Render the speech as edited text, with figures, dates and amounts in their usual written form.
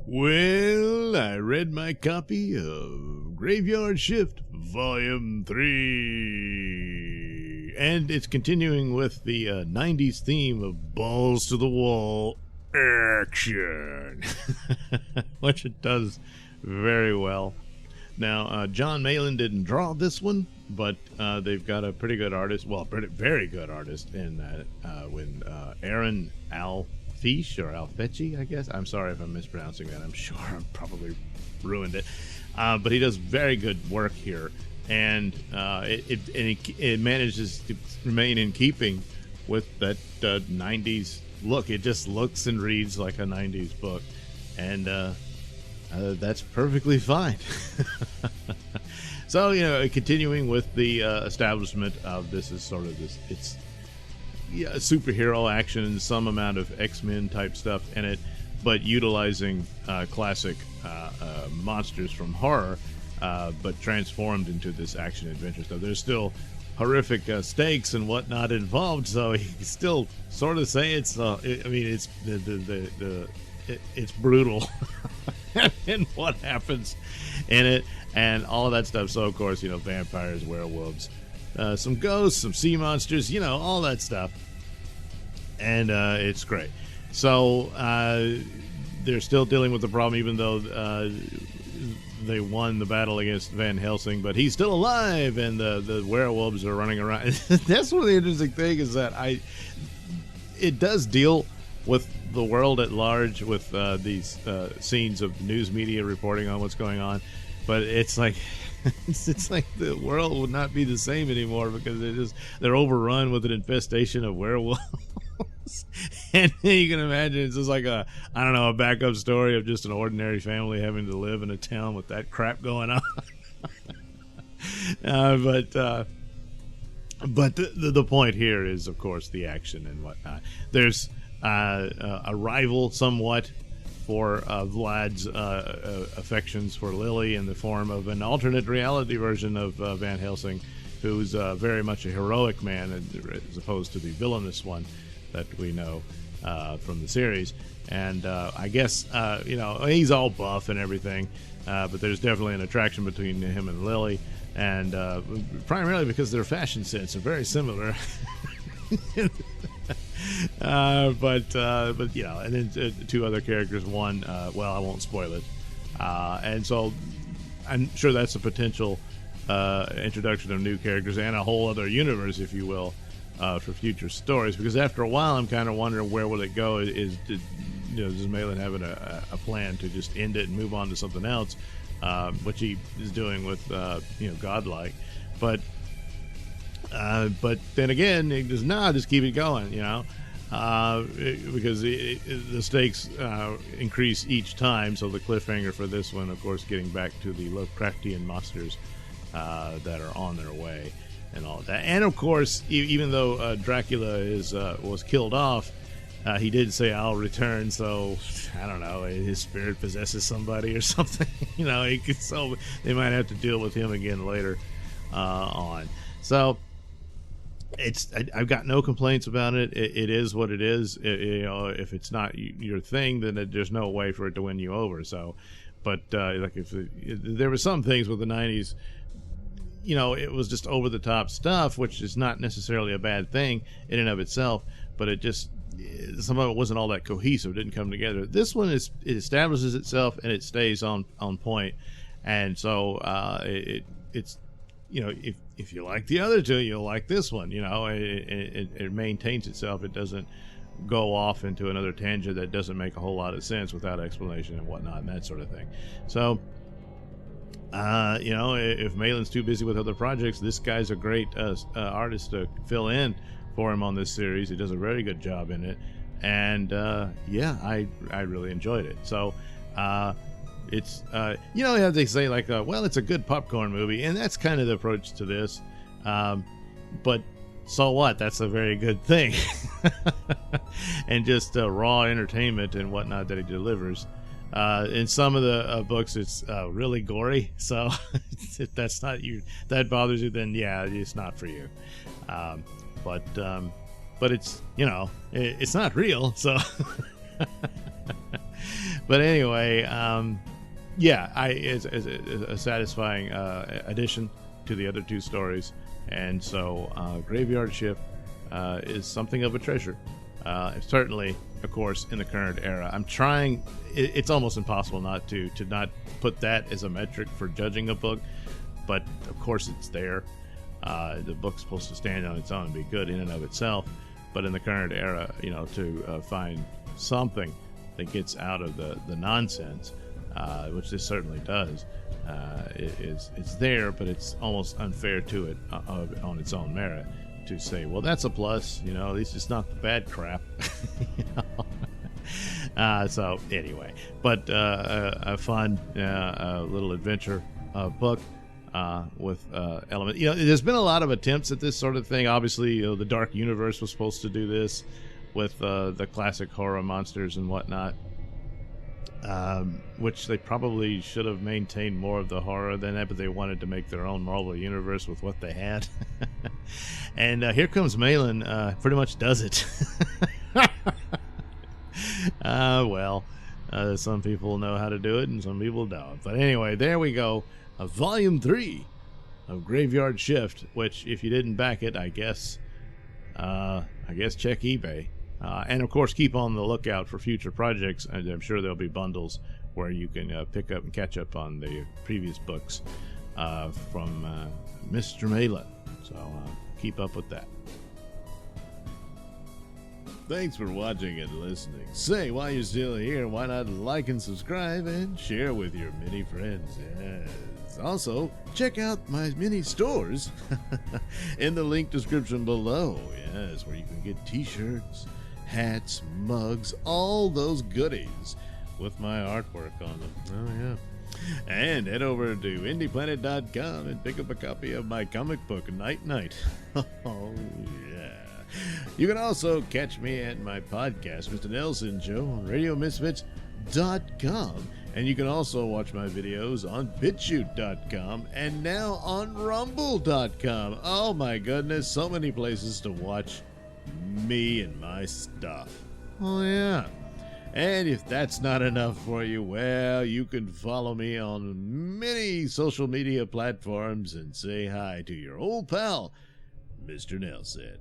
Well, I read my copy of Graveyard Shift, Volume 3. And it's continuing with the 90s theme of balls to the wall action, which it does very well. Now, John Malin didn't draw this one, but they've got a pretty good artist, well, very good artist in that, when Aaron Alfish, or Alfecci, I guess. I'm sorry if I'm mispronouncing that. I'm sure I've probably ruined it. But he does very good work here, and it manages to remain in keeping with that 90s look. It just looks and reads like a 90s book, and that's perfectly fine. So, continuing with the establishment of this is sort of this, it's superhero action, some amount of X-Men type stuff in it, but utilizing classic monsters from horror, but transformed into this action adventure stuff. There's still horrific stakes and whatnot involved, so you can still sort of say it's it's brutal and what happens in it and all of that stuff. So of course, vampires, werewolves, some ghosts, some sea monsters, all that stuff, and it's great. So they're still dealing with the problem, even though they won the battle against Van Helsing, but he's still alive, and the werewolves are running around. That's one of the interesting things, is that it does deal with the world at large, with these scenes of news media reporting on what's going on, but it's like it's like the world would not be the same anymore, because they're overrun with an infestation of werewolves. And you can imagine it's just like a backup story of just an ordinary family having to live in a town with that crap going on. But the point here is, of course, the action and whatnot. There's a rival somewhat for Vlad's affections for Lily, in the form of an alternate reality version of Van Helsing, who's very much a heroic man as opposed to the villainous one that we know from the series. And I guess he's all buff and everything, but there's definitely an attraction between him and Lily, and primarily because their fashion sense are very similar. But and then two other characters. One, I won't spoil it, and so I'm sure that's a potential introduction of new characters and a whole other universe, if you will, for future stories. Because after a while, I'm kind of wondering, where will it go? Does Malin having a plan to just end it and move on to something else, which he is doing with Godlike, but then again, he does not just keep it going, because the stakes increase each time. So the cliffhanger for this one, of course, getting back to the Lovecraftian monsters that are on their way and all of that. And of course, even though Dracula was killed off, he did say, "I'll return." So I don't know, his spirit possesses somebody or something. So they might have to deal with him again later on. So I've got no complaints about it. It is what it is. If it's not your thing, then there's no way for it to win you over. So, but if there were some things with the 90s, it was just over the top stuff, which is not necessarily a bad thing in and of itself, but it just, some of it wasn't all that cohesive, didn't come together. This one it establishes itself and it stays on point, and so it's if you like the other two, you'll like this one. It maintains itself. It doesn't go off into another tangent that doesn't make a whole lot of sense without explanation and whatnot and that sort of thing. So if Malin's too busy with other projects, this guy's a great artist to fill in for him on this series. He does a very good job in it, and I really enjoyed it. So it's how they say, it's a good popcorn movie, and that's kind of the approach to this, but so what? That's a very good thing. And just raw entertainment and whatnot that he delivers. In some of the books, it's really gory, so if that's not you, that bothers you, then yeah, it's not for you. But it's it's not real, so But anyway, yeah, it's a satisfying addition to the other two stories, and so Graveyard Shift is something of a treasure. Certainly, of course, in the current era. I'm trying. It's almost impossible not to not put that as a metric for judging a book, but of course it's there. The book's supposed to stand on its own and be good in and of itself, but in the current era, to find something that gets out of the nonsense, which this certainly does, it's there, but it's almost unfair to it on its own merit to say, well, that's a plus, at least it's not the bad crap. So anyway, but a fun little adventure book with element. There's been a lot of attempts at this sort of thing. Obviously, the Dark Universe was supposed to do this with the classic horror monsters and whatnot, which they probably should have maintained more of the horror than that, but they wanted to make their own Marvel Universe with what they had. And Here Comes Malin pretty much does it. Some people know how to do it and some people don't. But anyway, there we go. Volume 3 of Graveyard Shift, which if you didn't back it, I guess check eBay. And of course, keep on the lookout for future projects, and I'm sure there'll be bundles where you can pick up and catch up on the previous books from Mr. Nailsin. So keep up with that. Thanks for watching and listening. Say, while you're still here, why not like and subscribe and share with your many friends? Yes. Also, check out my mini stores in the link description below. Yes, where you can get t-shirts, hats, mugs, all those goodies with my artwork on them. Oh, yeah. And head over to indieplanet.com and pick up a copy of my comic book, Night Night. Oh, yeah. You can also catch me at my podcast, Mr. Nailsin Show, on RadioMisfits.com. And you can also watch my videos on BitChute.com and now on Rumble.com. Oh, my goodness, so many places to watch me and my stuff. Oh, yeah. And if that's not enough for you, well, you can follow me on many social media platforms and say hi to your old pal, Mr. Nailsin.